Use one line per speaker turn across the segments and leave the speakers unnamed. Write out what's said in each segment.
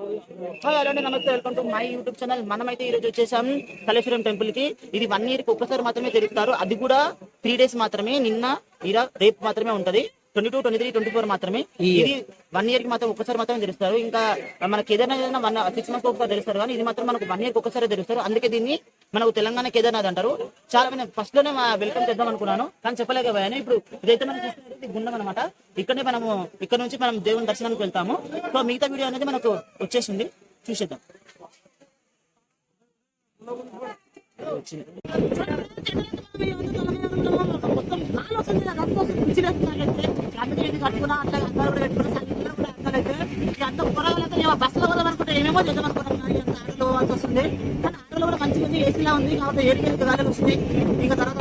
Hello అండి, నమస్తే. Welcome to my YouTube channel. మనమైతే ఈ రోజు వచ్చేసాం కలేశ్వరం టెంపుల్ కి. ఇది 1 year కి ఒక్కసారి మాత్రమే తెరుస్తారు, అది కూడా 3 days మాత్రమే. నిన్న రేపు మాత్రమే ఉంటది. 22, 23, 24 మాత్రమే. ఇది 1 year కి మాత్రం ఒక్కసారి మాత్రమే తెరుస్తారు. ఇంకా మనకి ఏదైనా 6 months ఒకసారి తెరుస్తారు, కానీ ఇది మాత్రం మనకు 1 year కి ఒక్కసారి తెరుస్తారు. అందుకే దీన్ని మనకు తెలంగాణ కేదార్నాథ్ అంటారు. చాలా మంది ఫస్ట్ లోనే వెల్కమ్ చేద్దాం అనుకున్నాను, కానీ చెప్పలేకపోయాను. ఇప్పుడు ఇదైతే మనం చూస్తున్నది గుండం అనమాట. ఇక్కడనే మనము ఇక్కడ నుంచి మనం దేవుని దర్శనానికి వెళ్తాము. సో మిగతా వీడియో అనేది మనకు వచ్చేసింది, చూసేద్దాం. బస్సులో పోదాం అనుకుంటే ఏమేమో చేద్దాం అనుకుంటాం, ఆటోలో పోవాల్సి వస్తుంది. కానీ ఆటోలో కూడా మంచిగా ఉంది, ఏసీలా ఉంది, కాబట్టి ఏడికి గాలి వస్తుంది. ఇంకా తర్వాత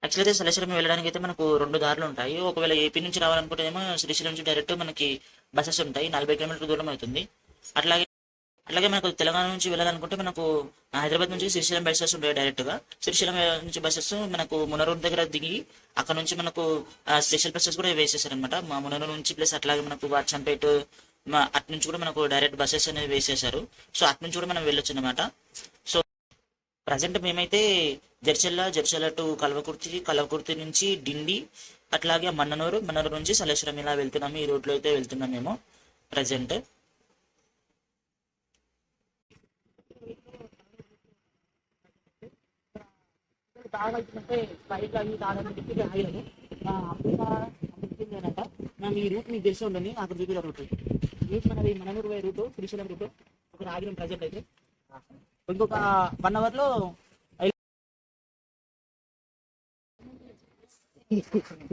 యాక్చువల్లీ అయితే శ్రీశైలం వెళ్ళడానికి అయితే మనకు 2 దారులు ఉంటాయి. ఒకవేళ ఏపీ నుంచి రావాలనుకుంటే ఏమో శ్రీశైలం నుంచి డైరెక్ట్ మనకి బస్సెస్ ఉంటాయి, 40 kilometers దూరం అవుతుంది. అట్లాగే మనకు తెలంగాణ నుంచి వెళ్ళాలనుకుంటే మనకు హైదరాబాద్ నుంచి శ్రీశైలం బస్సెస్ ఉంటాయి డైరెక్ట్ గా. శ్రీశైలం నుంచి బస్సెస్ మనకు మునరూరు దగ్గర దిగి అక్కడ నుంచి మనకు స్పెషల్ బస్సెస్ కూడా వేసేసారనమాట. మా మునరూరు నుంచి ప్లస్ అట్లాగే మనకు వాచంపేట అటు నుంచి కూడా మనకు డైరెక్ట్ బస్సెస్ అనేది వేసేసారు. సో అటు నుంచి కూడా మనం వెళ్ళొచ్చు అనమాట. సో ప్రజెంట్ మేమైతే జడ్చర్ల టు కల్వకుర్తి నుంచి డిండి, అట్లాగే మన్ననూరు నుంచి సలేశ్వరం ఇలా వెళ్తున్నాము. ఈ రోడ్లో అయితే వెళ్తున్నాం మేము ప్రజెంట్. మనం ఈ రూట్ మీకు తెలిసి ఉండండి, అక్కడ చూపిన రూట్ మనది మన్ననూరు రూట్, శ్రీశైలం రూట్. ఒక ఆగిరం ప్రజెంట్ అయితే ఇంకొక 1 hour లో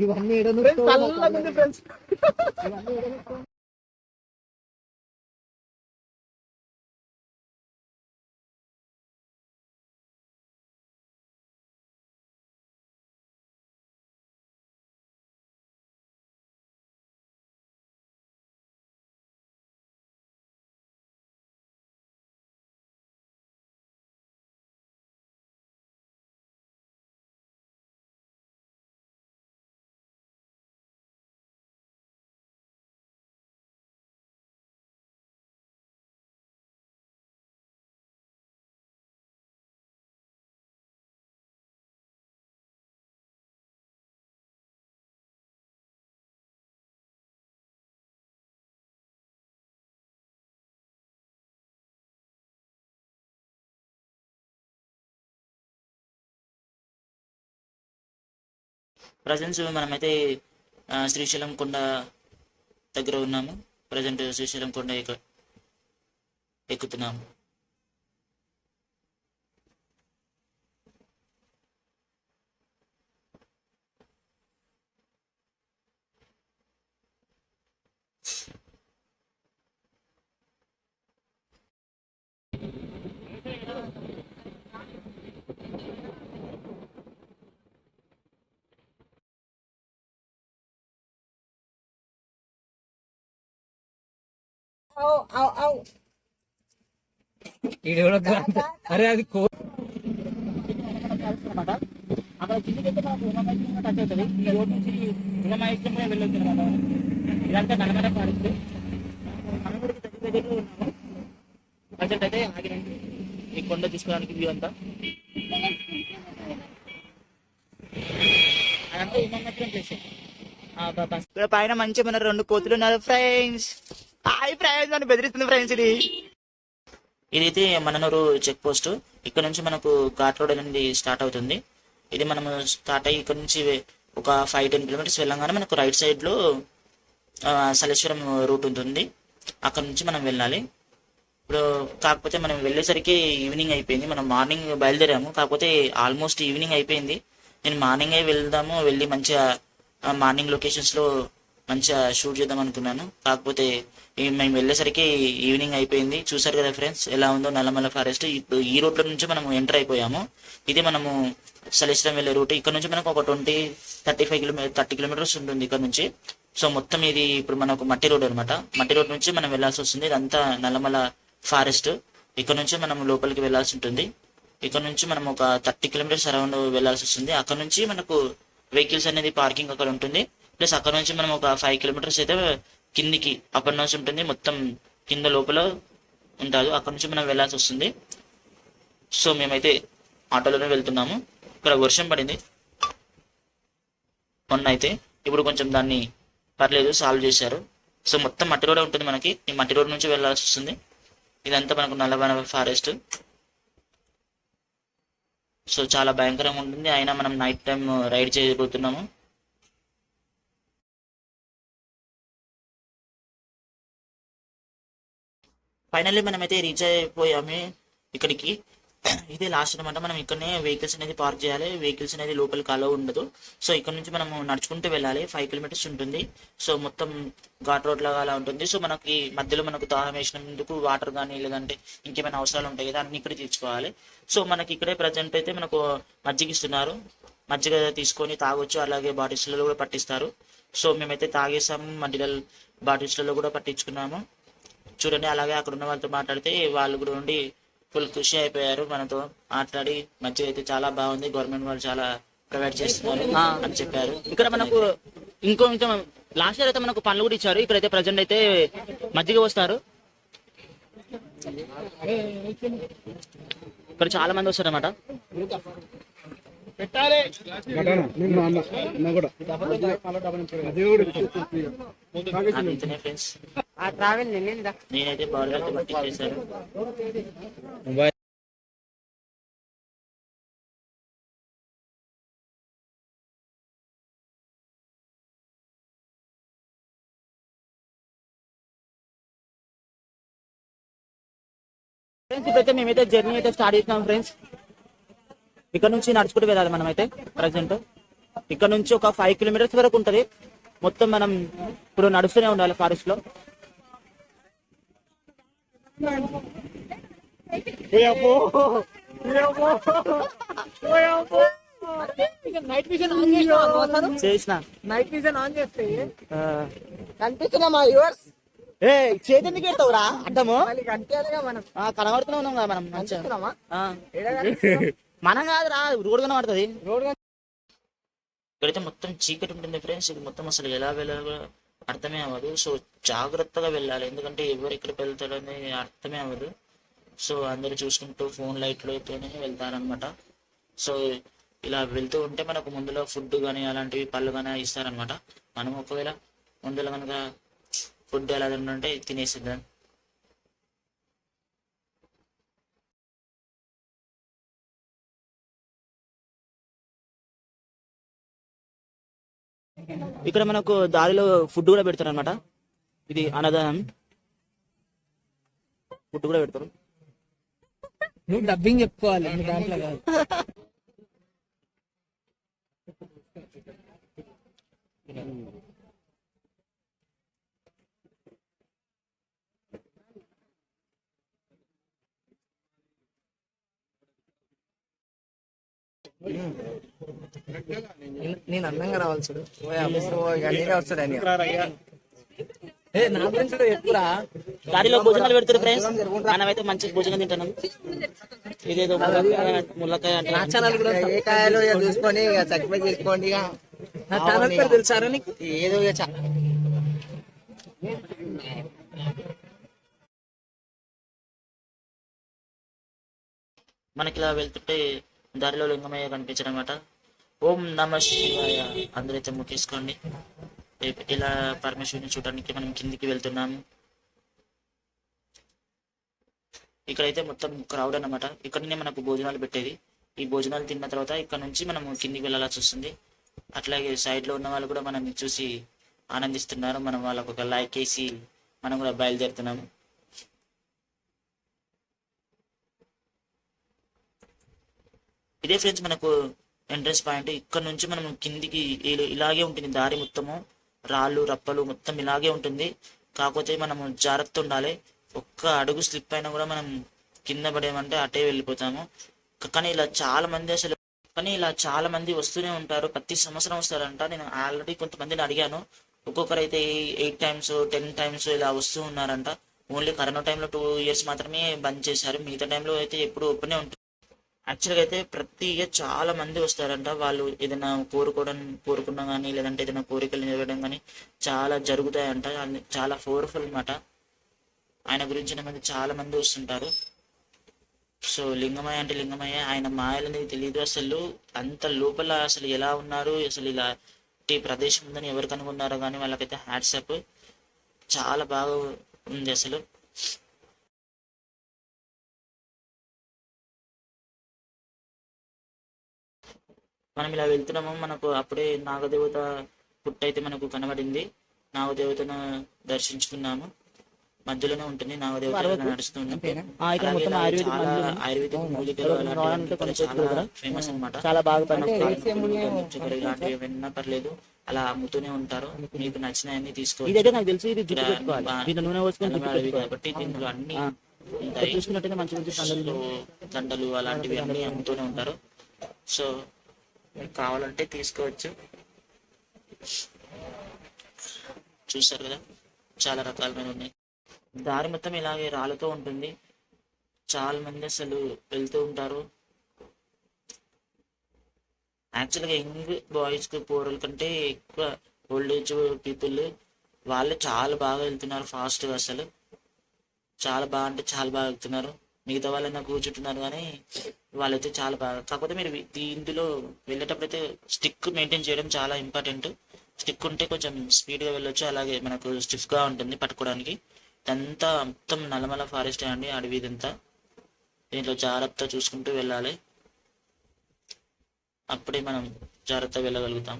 ఇవన్నీ ప్రజెంట్స్ మనమైతే శ్రీశైలం కొండ దగ్గర ఉన్నాము. ప్రజెంట్ శ్రీశైలం కొండ ఎక్కుతున్నాము. అరే అది అక్కడ కిందకైతే మనకు ఉమామహేశ్వరం టచ్ అవుతుంది. ఈ రోడ్ నుంచి ఉమామహేశ్వరం కూడా వెళ్ళొచ్చు అనమాట. ఇదంతా నల్లమల ఫారెస్ట్. మనముడికి దగ్గర ఉన్నాము. ప్రజెంట్ అయితే ఆగిరండి ఈ కొండ తీసుకోవడానికి. వ్యూ అంతా అదంతా ఉమామహేశ్వరం ప్లేస్. పైన మంచిగా మన 2 కోతులు ఉన్నారు ఫ్రెండ్స్. హాయ్ ఫ్రెండ్స్, నన్ను బెదిరిస్తుంది ఫ్రెండ్స్. ఇదైతే మన్ననూరు చెక్ పోస్ట్. ఇక్కడ నుంచి మనకు ఘాట్ రోడ్ అనేది స్టార్ట్ అవుతుంది. ఇది మనము స్టార్ట్ అయ్యి ఇక్కడ నుంచి ఒక 5-10 kilometers వెళ్ళంగానే మనకు రైట్ సైడ్ లో సలేశ్వరం రూట్ ఉంటుంది. అక్కడ నుంచి మనం వెళ్ళాలి. ఇప్పుడు కాకపోతే మనం వెళ్ళేసరికి ఈవినింగ్ అయిపోయింది. మనం మార్నింగ్ బయలుదేరాము, కాకపోతే ఆల్మోస్ట్ ఈవినింగ్ అయిపోయింది. నేను మార్నింగే వెళ్ళి మంచిగా మార్నింగ్ లొకేషన్స్ లో మంచిగా షూట్ చేద్దాం అనుకున్నాను. కాకపోతే మేము వెళ్ళేసరికి ఈవినింగ్ అయిపోయింది. చూసారు కదా ఫ్రెండ్స్ ఎలా ఉందో నల్లమల ఫారెస్ట్. ఇప్పుడు ఈ రోడ్ల నుంచి మనం ఎంటర్ అయిపోయాము. ఇది మనము సలేశ్వరం వెళ్ళే రూట్. ఇక్కడ నుంచి మనకు ఒక 30 kilometers ఉంటుంది ఇక్కడ నుంచి. సో మొత్తం ఇది ఇప్పుడు మనకు మట్టి రోడ్ అనమాట. మట్టి రోడ్ నుంచి మనం వెళ్లాల్సి వస్తుంది. ఇదంతా నల్లమల ఫారెస్ట్. ఇక్కడ నుంచి మనం లోపలికి వెళ్లాల్సి ఉంటుంది. ఇక్కడ నుంచి మనం ఒక 30 kilometers అరౌండ్ వెళ్లాల్సి వస్తుంది. అక్కడ నుంచి మనకు వెహికల్స్ అనేది పార్కింగ్ అక్కడ ఉంటుంది. ప్లస్ అక్కడ నుంచి మనం ఒక 5 kilometers అయితే కిందికి అప్పర్ నోస్ ఉంటుంది, మొత్తం కింద లోపల ఉంటుంది, అక్కడ నుంచి మనం వెళ్ళాల్సి వస్తుంది. సో మేమైతే ఆటోలోనే వెళ్తున్నాము. ఇక్కడ వర్షం పడింది మొన్న అయితే, ఇప్పుడు కొంచెం దాన్ని పర్లేదు సాల్వ్ చేశారు. సో మొత్తం మట్టి రోడ్ ఉంటుంది మనకి, ఈ మట్టి రోడ్ నుంచి వెళ్ళాల్సి వస్తుంది. ఇదంతా మనకు నల్లవన ఫారెస్ట్. సో చాలా భయంకరంగా ఉంటుంది, అయినా మనం నైట్ టైం రైడ్ చేయబోతున్నాము. ఫైనల్లీ మనమైతే రీచ్ అయిపోయాము ఇక్కడికి. ఇదే లాస్ట్ అనమాట. మనం ఇక్కడనే వెహికల్స్ అనేది పార్క్ చేయాలి, వెహికల్స్ అనేది లోపలికి అలో ఉండదు. సో ఇక్కడ నుంచి మనం నడుచుకుంటూ వెళ్ళాలి, 5 కిలోమీటర్స్ ఉంటుంది. సో మొత్తం ఘాట్ రోడ్ లాగా అలా ఉంటుంది. సో మనకి మధ్యలో మనకు దాహం వేసినందుకు వాటర్ కానీ లేదంటే ఇంకేమైనా అవసరాలు ఉంటాయి కదా, అన్ని ఇక్కడ తీర్చుకోవాలి. సో మనకి ఇక్కడే ప్రజెంట్ అయితే మనకు మజ్జిగ ఇస్తున్నారు, మజ్జిగ తీసుకొని తాగొచ్చు, అలాగే బాటిల్స్లలో కూడా పట్టిస్తారు. సో మేమైతే తాగేసాము, మధ్యలో బాటిల్స్లలో కూడా పట్టించుకున్నాము. చూడండి, అలాగే అక్కడ ఉన్న వాళ్ళతో మాట్లాడితే వాళ్ళు కూడా ఉండి ఫుల్ ఖుషి అయిపోయారు, మనతో మాట్లాడి. మధ్య అయితే చాలా బాగుంది, గవర్నమెంట్ వాళ్ళు చాలా ప్రొవైడ్ చేస్తున్నారు అని చెప్పారు.
ఇక్కడ మనకు ఇంకొంచెం లాస్ట్ ఇయర్ అయితే మనకు పనులు కూడా ఇచ్చారు. ఇక్కడైతే ప్రజెంట్ అయితే మజ్జిగ వస్తారు. ఇక్కడ చాలా మంది వస్తారు అన్నమాట.
ఫ్రెండ్స్ నేనైతే బాగా పట్టించేశాను.
ఫ్రెండ్స్ ఇప్పుడైతే మేమైతే జర్నీ అయితే స్టార్ట్ చేసినాం ఫ్రెండ్స్. ఇక్కడ నుంచి నడుచుకుంటూ వెళ్ళాలి మనమైతే. ప్రజెంట్ ఇక్కడ నుంచి ఒక 5 కిలోమీటర్స్ వరకు ఉంటది. మొత్తం మనం ఇప్పుడు నడుస్తూనే ఉండాలి ఫారెస్ట్ లో. చేసిన
నైట్ విజన్ ఆన్ చేస్తే కనిపిస్తున్నా మా యూవర్స్.
ఏ చేతి ఎందుకు పెడతావురా అడ్డము?
మనం
కనబడుతూనే ఉన్నాం కదా మనం మంచిగా. మనం కాదురా, రోడ్ కనబడుతుంది.
ఇక్కడైతే మొత్తం చీకటి ఉంటుంది ఫ్రెండ్స్. ఇది మొత్తం అసలు ఎలా వెళ్ళాలో అర్థమే అవ్వదు. సో జాగ్రత్తగా వెళ్ళాలి, ఎందుకంటే ఎవరు ఎక్కడికి వెళ్తారని అర్థమే అవ్వదు. సో అందరు చూసుకుంటూ ఫోన్ లైట్లతోనే వెళ్తారనమాట. సో ఇలా వెళ్తూ ఉంటే మనకు ముందులో ఫుడ్ కానీ అలాంటివి పళ్ళు కానీ ఇస్తారనమాట. మనం ఒకవేళ ముందులో కనుక ఫుడ్ ఎలా తింటుంటే తినేసిద్దాం.
ఇక్కడ మనకు దారిలో ఫుడ్ కూడా పెడతారు అనమాట. ఇది అన్నదానం, ఫుడ్ కూడా పెడతారు.
నువ్వు డబ్బింగ్ చెప్పుకోవాలి, దాంట్లో కాదు. నేను అందంగా రావాలి చూడు, నేనే వస్తాడని. నా ఫ్రెండ్స్ ఎక్కురా
దారిలో భోజనాలు పెడతారు ఫ్రెండ్స్. మనమైతే మంచి భోజనం తింటున్నాం. ఇదేదో ముల్లకాయ అంటే
నా ఛానల్ కూడా ఏ కాయలు చూసుకొని సబ్స్క్రైబ్ చేసుకోండి. నా ఛానల్ పేరు తెలుసారా నీకు? ఏదో
మనకి ఇలా వెళ్తుంటే దారిలో లింగమయ్య కనిపించడం అన్నమాట. ఓం నమ శివాయ అందరైతే ముఖేసుకోండి. ఇలా పరమేశ్వరుని చూడడానికి మనం కిందికి వెళ్తున్నాము. ఇక్కడైతే మొత్తం క్రౌడ్ అన్నమాట. ఇక్కడనే మనకు భోజనాలు పెట్టేది. ఈ భోజనాలు తిన్న తర్వాత ఇక్కడ నుంచి మనం కిందికి వెళ్ళాల్సి వస్తుంది. అట్లాగే సైడ్ లో ఉన్న వాళ్ళు కూడా మనం చూసి ఆనందిస్తున్నారు. మనం వాళ్ళకు ఒక లైక్ వేసి మనం కూడా బయలుదేరుతున్నాము. ఇదే ఫ్రెండ్స్ మనకు ఎంట్రన్స్ పాయింట్. ఇక్కడ నుంచి మనం కిందికి ఇలాగే ఉంటుంది దారి మొత్తము, రాళ్ళు రప్పలు మొత్తం ఇలాగే ఉంటుంది. కాకపోతే మనము జాగ్రత్త ఉండాలి. ఒక్క అడుగు స్లిప్ అయినా కూడా మనం కింద పడేమంటే అటే వెళ్ళిపోతాము. కానీ ఇలా చాలా మంది వస్తూనే ఉంటారు, ప్రతి సంవత్సరం వస్తారంట. నేను ఆల్రెడీ కొంతమందిని అడిగాను, ఒక్కొక్కరైతే 8 times 10 times ఇలా వస్తూ ఉన్నారంట. ఓన్లీ కరోనా టైంలో 2 years మాత్రమే బంద్ చేశారు, మిగతా టైంలో అయితే ఎప్పుడు ఓపెనే ఉంటుంది. యాక్చువల్గా అయితే ప్రతి ఇయర్ చాలా మంది వస్తారంట. వాళ్ళు ఏదైనా కోరుకున్నా కానీ లేదంటే ఏదైనా కోరికలు నెరవేరడం కానీ చాలా జరుగుతాయంట. చాలా పవర్ఫుల్ అన్నమాట. ఆయన గురించిన మంది చాలా మంది వస్తుంటారు. సో లింగమయ్య అంటే లింగమయ్య, ఆయన మాయలనేది తెలియదు అసలు. అంత లోపల అసలు ఎలా ఉన్నారు, అసలు ఇలాంటి ప్రదేశం ఉందని ఎవరు కనుగొన్నారో కానీ వాళ్ళకైతే హ్యాట్సాప్. చాలా బాగా ఉంది అసలు. మనం ఇలా వెళ్తున్నాము, మనకు అప్పుడే నాగదేవత పుట్టయితే మనకు కనబడింది. నాగదేవతను దర్శించుకున్నాము. మధ్యలోనే ఉంటుంది నాగదేవత నడుస్తుంది.
ఇక్కడ మొత్తం
ఆయుర్వేదిక్ మూలికలు అలాంటివి చాలా ఫేమస్ అనమాట.
చాలా బాగా
ఇలాంటివి ఏమైనా పర్లేదు అలా అమ్ముతూనే ఉంటారు. మీకు నచ్చినవన్నీ తీసుకోవచ్చు.
ఇదైతే నాకు తెలిసి ఇది జుట్టు పెట్టుకోవాలి. దీంట్లో నూనె పోసుకొని
అడవి కాబట్టి దీంట్లో అన్ని ఉంటాయి.
చూసుకున్నట్టయితే మంచి మంచి
సో దండలు అలాంటివి అన్ని అమ్ముతూనే ఉంటారు. సో మీకు కావాలంటే తీసుకోవచ్చు. చూసారు కదా, చాలా రకాలమైన ఉన్నాయి. దారి మొత్తం ఇలాగే రాళ్ళతో ఉంటుంది. చాలా మంది అసలు వెళ్తూ ఉంటారు. యాక్చువల్గా యంగ్ బాయ్స్ పోరల కంటే ఎక్కువ ఓల్డ్ ఏజ్ పీపుల్ వాళ్ళు చాలా బాగా వెళ్తున్నారు ఫాస్ట్గా. అసలు చాలా బాగా అంటే చాలా బాగా వెళ్తున్నారు. మిగతా వాళ్ళైనా కూర్చుంటున్నారు కానీ వాళ్ళైతే చాలా బాగా. కాకపోతే మీరు ఇందులో వెళ్ళేటప్పుడు అయితే స్టిక్ మెయింటైన్ చేయడం చాలా ఇంపార్టెంట్. స్టిక్ ఉంటే కొంచెం స్పీడ్గా వెళ్ళొచ్చు. అలాగే మనకు స్టిఫ్గా ఉంటుంది పట్టుకోవడానికి. ఇదంతా మొత్తం నల్లమల ఫారెస్ట్ అండి, అడవి ఇదంతా. దీంట్లో జాగ్రత్త చూసుకుంటూ వెళ్ళాలి. అప్పుడే మనం జాగ్రత్తగా వెళ్ళగలుగుతాం.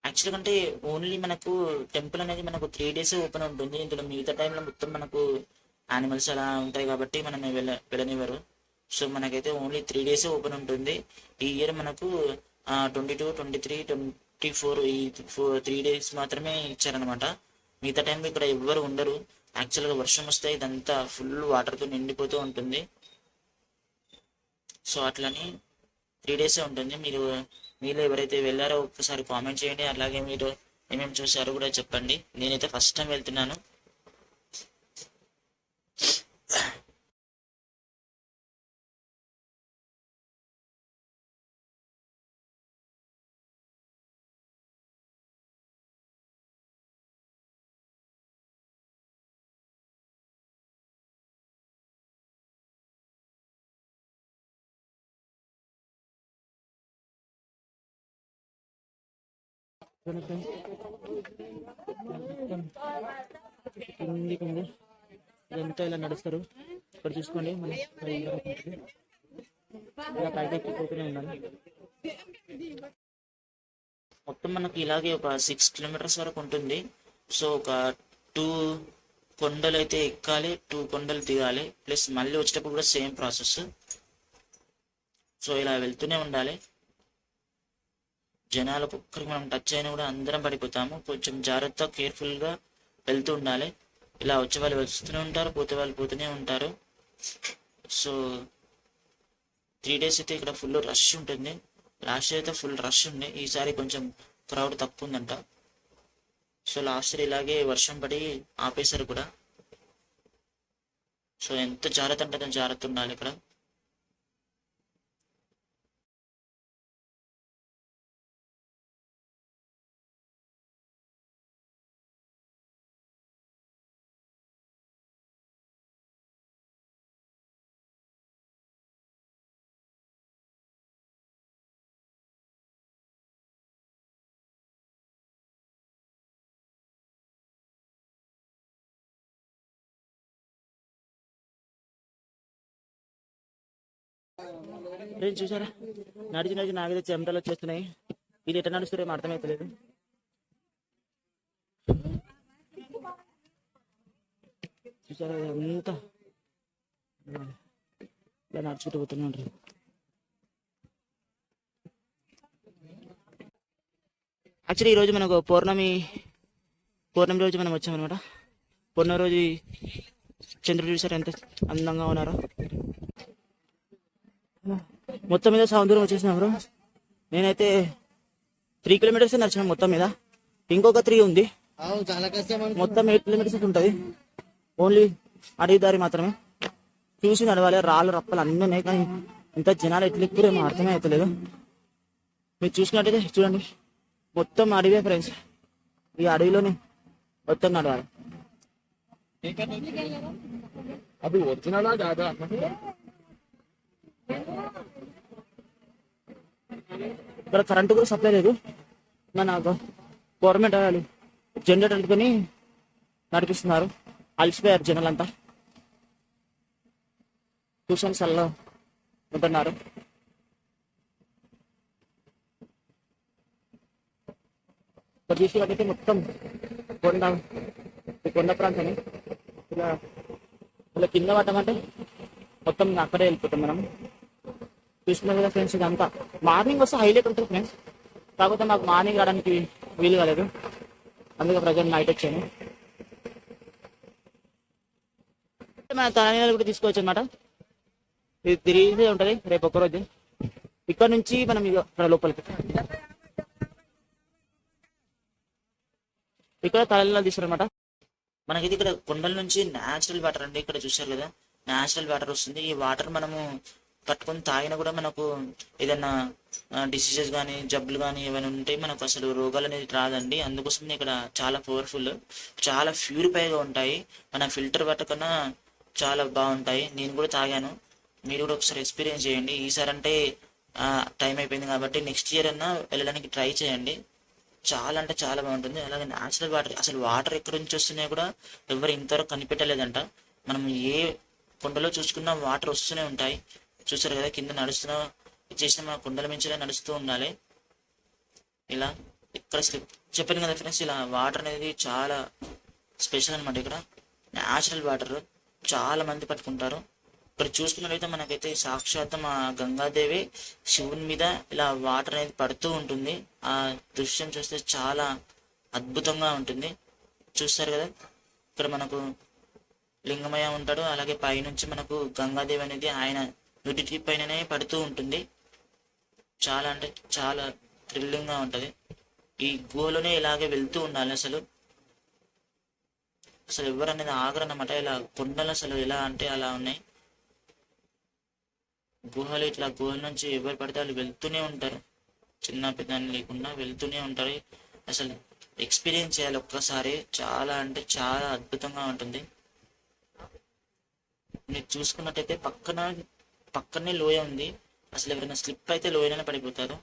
యాక్చువల్గా అంటే ఓన్లీ మనకు టెంపుల్ అనేది మనకు 3 days ఓపెన్ ఉంటుంది. ఇందులో మిగతా టైంలో మొత్తం మనకు యానిమల్స్ అలా ఉంటాయి కాబట్టి మనం వెళ్ళనివ్వరు. సో మనకైతే ఓన్లీ 3 days ఓపెన్ ఉంటుంది. ఈ ఇయర్ మనకు 22, 23, 24 ఈ 3 days మాత్రమే ఇచ్చారనమాట. మిగతా టైంలో ఇక్కడ ఎవ్వరు ఉండరు. యాక్చువల్గా వర్షం వస్తే ఇదంతా ఫుల్ వాటర్తో నిండిపోతూ ఉంటుంది. సో అట్లని 3 days ఉంటుంది. మీరు ఎవరైతే వెళ్ళారో ఒక్కసారి కామెంట్ చేయండి. అలాగే మీరు ఏమేమి చూసారో కూడా చెప్పండి. నేనైతే ఫస్ట్ టైం వెళ్తున్నాను.
ఇదంతా ఇలా నడుస్తారు. ఇక్కడ చూసుకోండి, మనం ఇలా పైకి ఎక్కిపోతూనే ఉండాలి.
మొత్తం మనకి ఇలాగే ఒక 6 kilometers వరకు ఉంటుంది. సో ఒక 2 కొండలు అయితే ఎక్కాలి, 2 కొండలు దిగాలి. ప్లస్ మళ్ళీ వచ్చేటప్పుడు కూడా సేమ్ ప్రాసెస్. సో ఇలా వెళ్తూనే ఉండాలి. జనాలకు ఒక్కరికి మనం టచ్ అయినా కూడా అందరం పడిపోతాము. కొంచెం జాగ్రత్త కేర్ఫుల్గా వెళ్తూ ఉండాలి. ఇలా వచ్చే వాళ్ళు వస్తూనే ఉంటారు, పోతే వాళ్ళు పోతూనే ఉంటారు. సో 3 days అయితే ఇక్కడ ఫుల్ రష్ ఉంటుంది. లాస్ట్ ఇయర్ అయితే ఫుల్ రష్ ఉంది. ఈసారి కొంచెం క్రౌడ్ తక్కువ ఉందంట. సో లాస్ట్ ఇయర్ ఇలాగే వర్షం పడి ఆపేశారు కూడా. సో ఎంత జాగ్రత్త అంటే అంత జాగ్రత్త ఉండాలి ఇక్కడ.
ఫ్రెండ్స్ చూసారా, నడిచి నడిచి నాకైతే చెమటలు వచ్చేస్తున్నాయి. ఇది ఎట్లా నడుస్తారేమో అర్థమైతలేదు. చూసారా, అంతా ఇలా నడుచుకుంటూ పోతూనే ఉంటారు. యాక్చువల్లీ ఈరోజు మనకు పౌర్ణమి రోజు మనం వచ్చామన్నమాట. పౌర్ణమి రోజు చంద్రుడు చూసారు ఎంత అందంగా ఉన్నారో. మొత్తం మీద సముద్రం వచ్చేసినాం బ్రో. నేనైతే 3 kilometers నడిచినాం మొత్తం మీద. ఇంకొక 3 ఉంది.
చాలా కష్టం.
మొత్తం 8 kilometers ఉంటుంది. ఓన్లీ అడవి దారి మాత్రమే, చూసి నడవాలి. రాళ్ళు రప్పలు అన్నీ ఉన్నాయి, కానీ ఇంత జనాలు ఎట్లా ఎక్కువ అర్థమే అవుతలేదు. మీరు చూసినట్టయితే చూడండి, మొత్తం అడవే ఫ్రెండ్స్. ఈ అడవిలోనే మొత్తం నడవాలి.
అది ఒరిజినలా కాదా?
ఇక్కడ కరెంటు కూడా సప్లై లేదు. మన గవర్నమెంట్ వాళ్ళు జనరేటర్ అందుకొని నడిపిస్తున్నారు. అలసిపోయారు జనాలంతా, ట్యూషన్స్ అలా ఉంటున్నారు. ఇక్కడ చూసినట్టయితే మొత్తం కొండ ప్రాంతం. ఇలా కింద పడ్డామంటే మొత్తం అక్కడే వెళ్ళిపోతాం మనం. చూసుకున్నాం కదా ఫ్రెండ్స్, ఇదంతా మార్నింగ్ వస్తే హైలైట్ ఉంటుంది ఫ్రెండ్స్. కాకపోతే మాకు మార్నింగ్ రావడానికి వీలు కాలేదు, అందుకే ప్రజెంట్ నైట్ వచ్చాను. మన తలనీళ్ళు కూడా తీసుకోవచ్చు అనమాట. ఇది తిరిగి ఉంటుంది రేపు ఒక్కరోజు. ఇక్కడ నుంచి మనం ఇక్కడ లోపలికి ఇక్కడ తలనీళ్ళు తీసుకోరనమాట.
మనకి ఇక్కడ కొండల నుంచి న్యాచురల్ వాటర్ అండి. ఇక్కడ చూసారు కదా, న్యాచురల్ వాటర్ వస్తుంది. ఈ వాటర్ మనము పట్టుకొని తాగినా కూడా మనకు ఏదైనా డిసీజెస్ కానీ జబ్బులు కానీ ఏమైనా ఉంటే మనకు అసలు రోగాలు అనేది రాదండి. అందుకోసం ఇక్కడ చాలా పవర్ఫుల్, చాలా ప్యూరిఫైగా ఉంటాయి. మన ఫిల్టర్ వాటర్ కన్నా చాలా బాగుంటాయి. నేను కూడా తాగాను, మీరు కూడా ఒకసారి ఎక్స్పీరియన్స్ చేయండి. ఈసారి అంటే టైం అయిపోయింది కాబట్టి నెక్స్ట్ ఇయర్ అన్నా వెళ్ళడానికి ట్రై చేయండి. చాలా అంటే చాలా బాగుంటుంది. అలాగే న్యాచురల్ వాటర్, అసలు వాటర్ ఎక్కడి నుంచి వస్తున్నాయో కూడా ఎవరు ఇంతవరకు కనిపెట్టలేదంట. మనం ఏ కొండలో చూసుకున్నా వాటర్ వస్తూనే ఉంటాయి. చూసారు కదా, కింద నడుస్తున్నా చేసిన మన కొండల మించిలా నడుస్తూ ఉండాలి. ఇలా ఇక్కడ స్లిప్ చెప్పాను కదా ఫ్రెండ్స్, ఇలా వాటర్ అనేది చాలా స్పెషల్ అనమాట. ఇక్కడ న్యాచురల్ వాటర్ చాలా మంది పట్టుకుంటారు. ఇక్కడ చూసుకున్నట్లయితే మనకైతే సాక్షాత్ మా గంగాదేవి శివుని మీద ఇలా వాటర్ అనేది పడుతూ ఉంటుంది. ఆ దృశ్యం చూస్తే చాలా అద్భుతంగా ఉంటుంది. చూస్తారు కదా, ఇక్కడ మనకు లింగమయ్య ఉంటాడు. అలాగే పైనుంచి మనకు గంగాదేవి అనేది ఆయన నుడిటి పైననే పడుతూ ఉంటుంది. చాలా అంటే చాలా థ్రిల్లింగ్ గా ఉంటది. ఈ గుహలోనే ఇలాగే వెళ్తూ ఉండాలి. అసలు ఎవరు అనేది ఆగరన్నమాట. ఇలా కొండలు అసలు ఎలా అంటే అలా ఉన్నాయి గుహలు. ఇట్లా గుహల నుంచి ఎవరు పడితే వాళ్ళు వెళ్తూనే ఉంటారు, చిన్న పెద్ద లేకుండా వెళ్తూనే ఉంటారు. అసలు ఎక్స్పీరియన్స్ చేయాలి ఒక్కసారి. చాలా అంటే చాలా అద్భుతంగా ఉంటుంది. మీరు చూసుకున్నట్టయితే పక్కనే లోయ ఉంది. అసలు ఎవరైనా స్లిప్ అయితే లోయలోనే పడిపోతారు.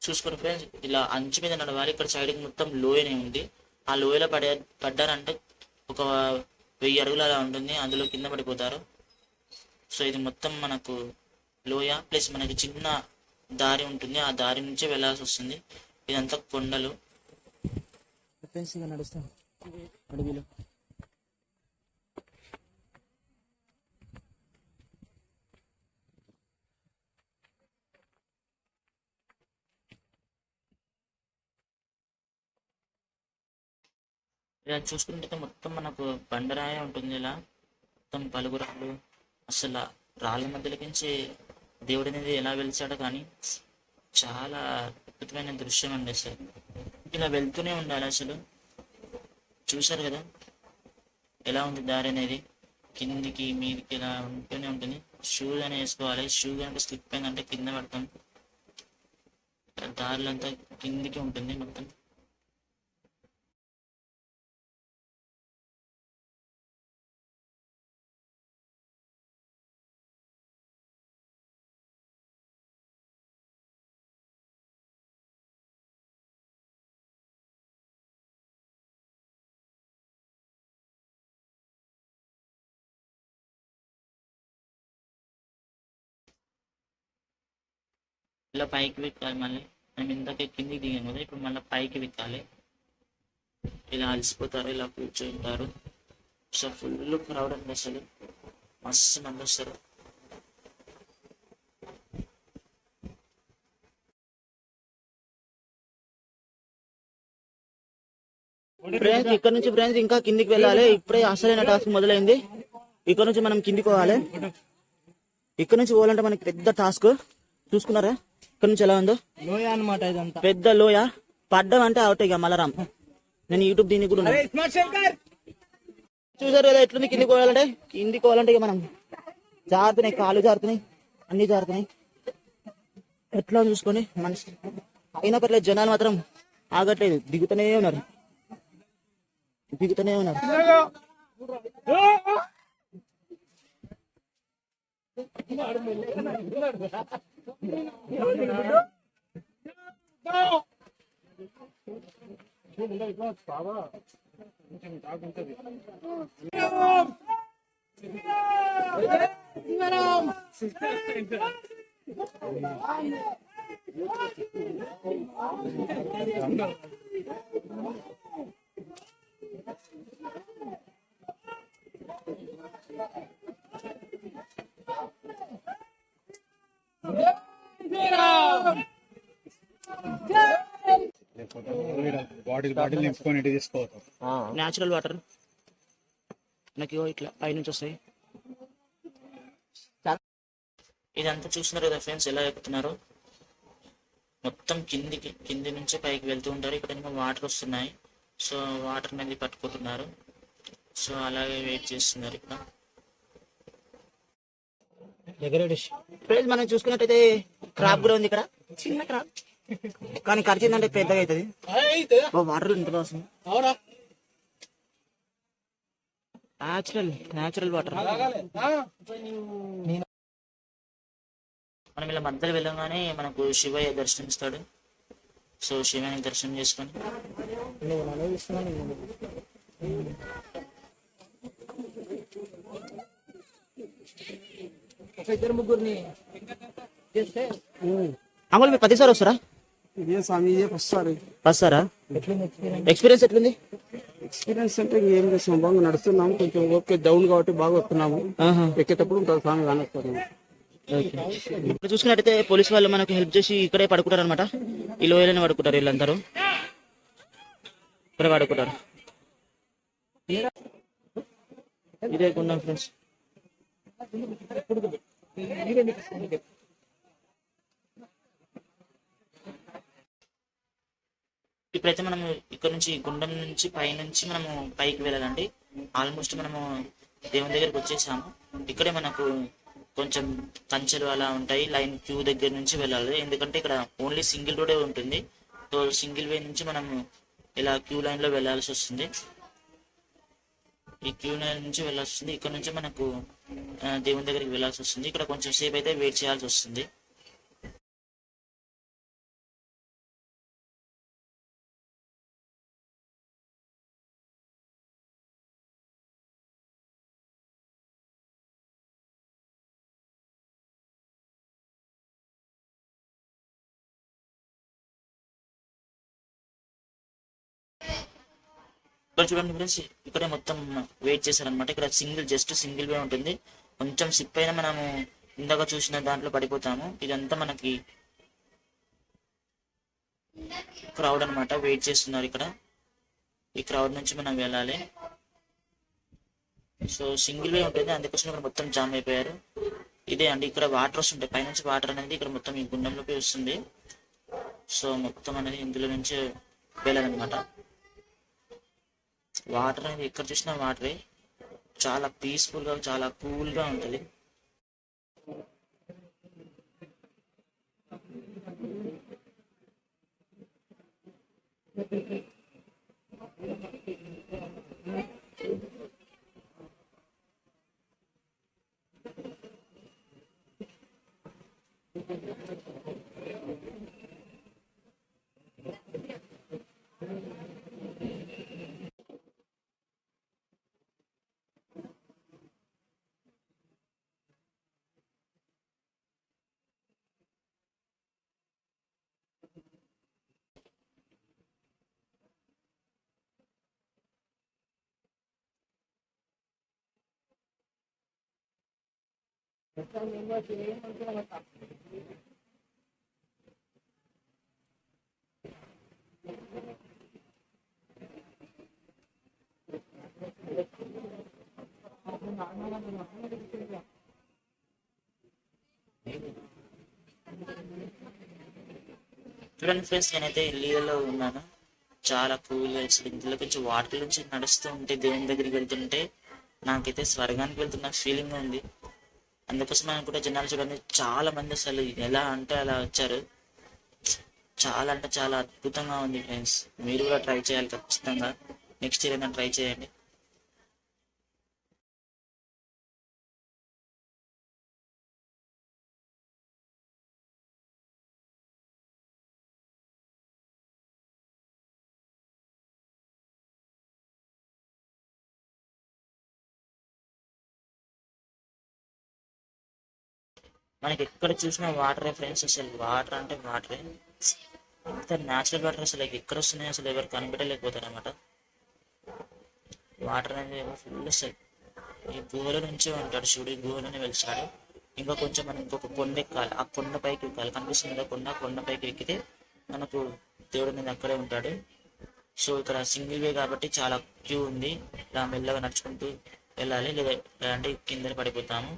చూసుకోండి ఫ్రెండ్స్, ఇలా అంచు మీద నడవాలి. ఇక్కడ సైడ్కి మొత్తం లోయనే ఉంది. ఆ లోయలో పడ్డారంటే ఒక 1000 అడుగులు అలా ఉంటుంది, అందులో కింద పడిపోతారు. సో ఇది మొత్తం మనకు లోయ ప్లస్ మనకి చిన్న దారి ఉంటుంది, ఆ దారి నుంచే వెళ్ళాల్సి వస్తుంది. ఇదంతా కొండలు.
నడుస్తాం అడవిలో.
ఇలా చూసుకుంటే మొత్తం మనకు బండరాయ ఉంటుంది. ఇలా మొత్తం పలుగురాలు, అసలు రాళ్ళ మధ్యలోకించి దేవుడు అనేది ఎలా వెలిచాడో కానీ చాలా అద్భుతమైన దృశ్యం అండి. అసలు ఇలా వెళ్తూనే ఉండాలి. అసలు చూసారు కదా ఎలా ఉంది దారి అనేది, కిందికి మీదికి ఇలా ఉంటూనే ఉంటుంది. షూ అని వేసుకోవాలి. షూ కనుక స్లిప్ అయిందంటే కింద పడతాం. దారులంతా కిందికి ఉంటుంది మొత్తం. ఇలా పైకి విక్కాలి. మళ్ళీ మేము ఇందాక కిందికి దిగాం కదా, ఇప్పుడు మళ్ళీ పైకి విక్కాలి. ఇలా అలసిపోతారు, ఇలా కూర్చుంటారు. సో ఫుల్ క్రౌడ్ అండి, అసలు మస్తు మంది వస్తారు.
ఫ్రెండ్స్ ఇక్కడ నుంచి ఫ్రెండ్స్ ఇంకా కిందికి వెళ్ళాలి. ఇప్పుడే అసలైన టాస్క్ మొదలైంది. ఇక్కడ నుంచి మనం కిందికి పోవాలి. ఇక్కడ నుంచి పోవాలంటే మనకి పెద్ద టాస్క్. చూసుకున్నారా ఇక్కడ నుంచి ఎలా ఉందో?
లోయ అన్నమాట ఇదంతా.
పెద్ద లోయ. పడ్డం అంటే అవుట్ ఇక మలరాం. నేను యూట్యూబ్ దీనికి కూడా ఉన్నాను. చూసారు కదా ఎట్లుంది కిందికి పోవాలంటే. కిందికి పోవాలంటే ఇక మనం జారుతున్నాయి, కాళ్ళు జారుతున్నాయి, అన్ని జారుతున్నాయి. ఎట్లా చూసుకొని మనిషి అయినా పర్లేదు, జనాలు మాత్రం ఆగట్లేదు, దిగుతూనే ఉన్నారు.
బాటిల్ నింపుకొని ఇటు తీసుకోవద్దు.
న్యాచురల్ వాటర్ నాకు ఇట్లా పైనుంచి వస్తాయి.
ఇదంతా చూస్తున్నారు కదా ఫ్రెండ్స్, ఎలా ఎక్కుతున్నారు. మొత్తం కింది నుంచి పైకి వెళ్తూ ఉంటారు. ఇక్కడ ఏమో వాటర్ వస్తున్నాయి. సో వాటర్ అనేది పట్టుకుంటున్నారు. సో అలాగే వెయిట్ చేస్తున్నారు ఇక్కడ.
ఫ్రెండ్స్ మనం చూసుకున్నట్టయితే క్రాప్ కూడా ఉంది ఇక్కడ, చిన్న క్రాప్, కానీ ఖర్చిందంటే పెద్దగా అవుతుంది. వాటర్ ఇంతలో వస్తుంది. Natural water.
మనం ఇలా మధ్యలో వెళ్ళగానే మనకు శివయ్య దర్శనమిస్తాడు. సో శివయ్యని దర్శనం చేసుకొని
ఇద్దరు ముగ్గురిని చేస్తే
అంకుల్ మీరు ప్రతిసారి వస్తారా?
ఇదే స్వామి ఇదే వస్తారు.
వస్తారా? ఎక్స్పీరియన్స్ ఎట్లుంది?
ఎక్స్పీరియన్స్ అంటే ఏం చేస్తున్నాం, బాగా నడుస్తున్నాము. కొంచెం ఓకే డౌన్ కాబట్టి బాగా వస్తున్నాము. ఎక్కేటప్పుడు ఇంకా స్వామి కానొస్తాము.
ఇప్పుడు చూసుకున్నట్టయితే పోలీస్ వాళ్ళు మనకు హెల్ప్ చేసి ఇక్కడే పడుకుంటారు అనమాట. ఈ లోయలోనే పడుకుంటారు వీళ్ళందరూ, ఇక్కడే పడుకుంటారు. ఇదే కొన్నాం ఫ్రెండ్స్.
ఇప్పుడైతే మనము ఇక్కడ నుంచి గుండం నుంచి పైనుంచి మనము పైకి వెళ్ళాలండి. ఆల్మోస్ట్ మనము దేవుని దగ్గరికి వచ్చేసాము. ఇక్కడే మనకు కొంచెం కంచెలు అలా ఉంటాయి. లైన్ క్యూ దగ్గర నుంచి వెళ్ళాలి, ఎందుకంటే ఇక్కడ ఓన్లీ సింగిల్ రోడే ఉంటుంది. సో సింగిల్ వే నుంచి మనము ఇలా క్యూ లైన్ లో వెళ్ళాల్సి వస్తుంది. ఈ క్యూ లైన్ నుంచి వెళ్ళాల్సి వస్తుంది. ఇక్కడ నుంచి మనకు దేవుని దగ్గరికి వెళ్ళాల్సి వస్తుంది. ఇక్కడ కొంచెం సేపు అయితే వెయిట్ చేయాల్సి వస్తుంది. ఇక్కడ చూడండి ఫ్రెండ్స్, ఇక్కడే మొత్తం వెయిట్ చేశారనమాట. ఇక్కడ జస్ట్ సింగిల్ వే ఉంటుంది. కొంచెం సిప్ అయినా మనము ఇందాక చూసిన దాంట్లో పడిపోతాము. ఇదంతా మనకి క్రౌడ్ అనమాట, వెయిట్ చేస్తున్నారు ఇక్కడ. ఈ క్రౌడ్ నుంచి మనం వెళ్ళాలి. సో సింగిల్ వే ఉంటుంది, అందుకోసం ఇక్కడ మొత్తం జామ్ అయిపోయారు. ఇదే అండి, ఇక్కడ వాటర్ వస్తుంటాయి. పైనుంచి వాటర్ అనేది ఇక్కడ మొత్తం ఈ గుండంలోకి వస్తుంది. సో మొత్తం అనేది ఇందులో నుంచి వెళ్ళాలన్నమాట. వాటర్ అనేది ఎక్కడ చూసినా వాటరే, చాలా పీస్ఫుల్ గా చాలా కూల్ గా ఉంటుంది. చూడండి ఫ్రెండ్స్, నేనైతే లీలలో ఉన్నాను. చాలా కూల్గా అసలు ఇందులో కొంచెం వాటర్ నుంచి నడుస్తూ ఉంటే దేవుని దగ్గరికి వెళ్తుంటే నాకైతే స్వర్గానికి వెళ్తున్న ఫీలింగ్ ఉంది. అందుకోసం అనుకుంటే జనాలు చూడండి చాలా మంది అసలు ఎలా అంటే అలా వచ్చారు. చాలా అంటే చాలా అద్భుతంగా ఉంది ఫ్రెండ్స్. మీరు కూడా ట్రై చేయాలి ఖచ్చితంగా. నెక్స్ట్ ఇయర్ అయినా ట్రై చేయండి. మనకి ఎక్కడ చూసినా వాటరే ఫ్రెండ్స్. అసలు వాటర్ అంటే వాటరే, అంత న్యాచురల్ వాటర్. అసలు ఎక్కడ వస్తున్నాయి అసలు ఎవరు కనిపెట్టలేకపోతారు అనమాట. వాటర్ అనేది ఫుల్ అసలు ఈ గుహలో నుంచే ఉంటాడు శివుడు. ఈ గుహలోనే వెలిచాడు. ఇంకా కొంచెం మనం ఇంకొక కొండ ఎక్కాలి. ఆ కొండ పైకి ఎక్కాలి. కనిపిస్తుంది కదా కొండ పైకి ఎక్కితే మనకు దేవుడు అనేది అక్కడే ఉంటాడు. సో ఇక్కడ సింగిల్ వే కాబట్టి చాలా క్యూ ఉంది. ఇలా మెల్లగా నడుచుకుంటూ వెళ్ళాలి, లేదంటే కింద పడిపోతాము.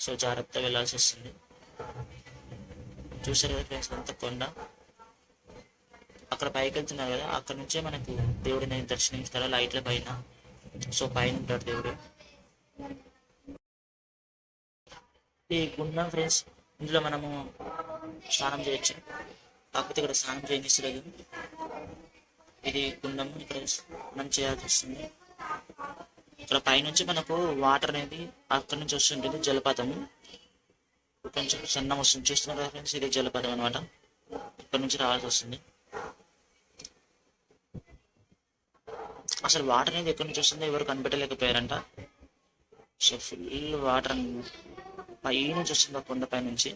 సో జాగ్రత్తగా వెళ్ళాల్సి వస్తుంది. చూసారు కదా ఫ్రెండ్స్, అంత కొండ. అక్కడ పైకి వెళ్తున్నారు కదా, అక్కడ నుంచే మనకు దేవుడిని దర్శనమిస్తారు లైట్ల పైన. సో పైన ఉంటాడు దేవుడు. ఈ గుండం ఫ్రెండ్స్, ఇందులో మనము స్నానం చేయొచ్చు. కాకపోతే ఇక్కడ స్నానం చేయనిస్తలేదు. ఇది గుండం, ఇక్కడ మనం చేయాల్సి వస్తుంది. ఇక్కడ పైనుంచి మనకు వాటర్ అనేది అక్కడ నుంచి వస్తుంటుంది, జలపాతము. కొంచెం సన్నం వస్తుంది, చూస్తున్నారు కదా ఫ్రెండ్స్, ఇది జలపాతం అనమాట. ఇక్కడ నుంచి రావాల్సి వస్తుంది. అసలు వాటర్ అనేది ఎక్కడి నుంచి వస్తుందో ఎవరు కనిపెట్టలేకపోయారంట. సో ఫుల్ వాటర్ పై నుంచి వస్తుంది, ఆ కొండ పై నుంచి.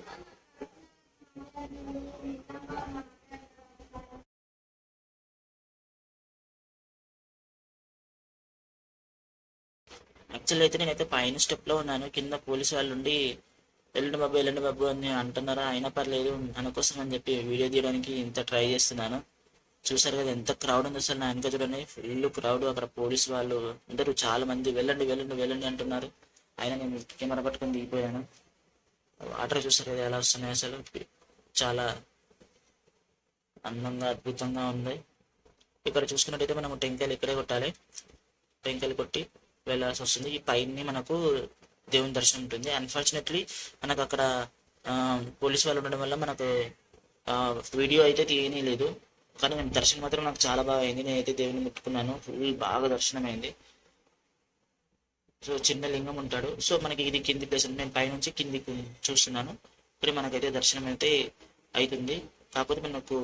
యాక్చువల్ అయితే నేనైతే పైన స్టెప్ లో ఉన్నాను. కింద పోలీసు వాళ్ళు ఉండి వెళ్ళండి బాబు అని అంటున్నారా. అయినా పర్లేదు అనుకోసం అని చెప్పి వీడియో తీయడానికి ఇంత ట్రై చేస్తున్నాను. చూసారు కదా ఎంత క్రౌడ్ ఉంది అసలు. నా వెనక చూడండి ఫుల్ క్రౌడ్. అక్కడ పోలీసు వాళ్ళు అందరూ చాలా మంది వెళ్ళండి అంటున్నారు. అయినా నేను కెమెరా పట్టుకొని దిగిపోయాను. వాటర్ చూసారు కదా ఎలా వస్తున్నాయి అసలు. చాలా అందంగా అద్భుతంగా ఉంది. ఇక్కడ చూసుకున్నట్టయితే మనము టెంకాయలు ఇక్కడే కొట్టాలి. టెంకాయలు కొట్టి వెళ్ళాల్సి వస్తుంది. ఈ పైన మనకు దేవుని దర్శనం ఉంటుంది. అన్ఫార్చునేట్లీ మనకు అక్కడ పోలీసు వాళ్ళు ఉండడం వల్ల మనకు వీడియో అయితే తీయలేదు. కానీ నేను దర్శనం మాత్రం నాకు చాలా బాగా అయింది. నేనైతే దేవుని ముట్టుకున్నాను. ఫుల్ బాగా దర్శనం అయింది. సో చిన్న లింగం ఉంటాడు. సో మనకి ఇది కింది ప్లేస్. నేను పైనుంచి కిందికి చూస్తున్నాను. ఇప్పుడు మనకైతే దర్శనం అయితే అవుతుంది. కాకపోతే మనకు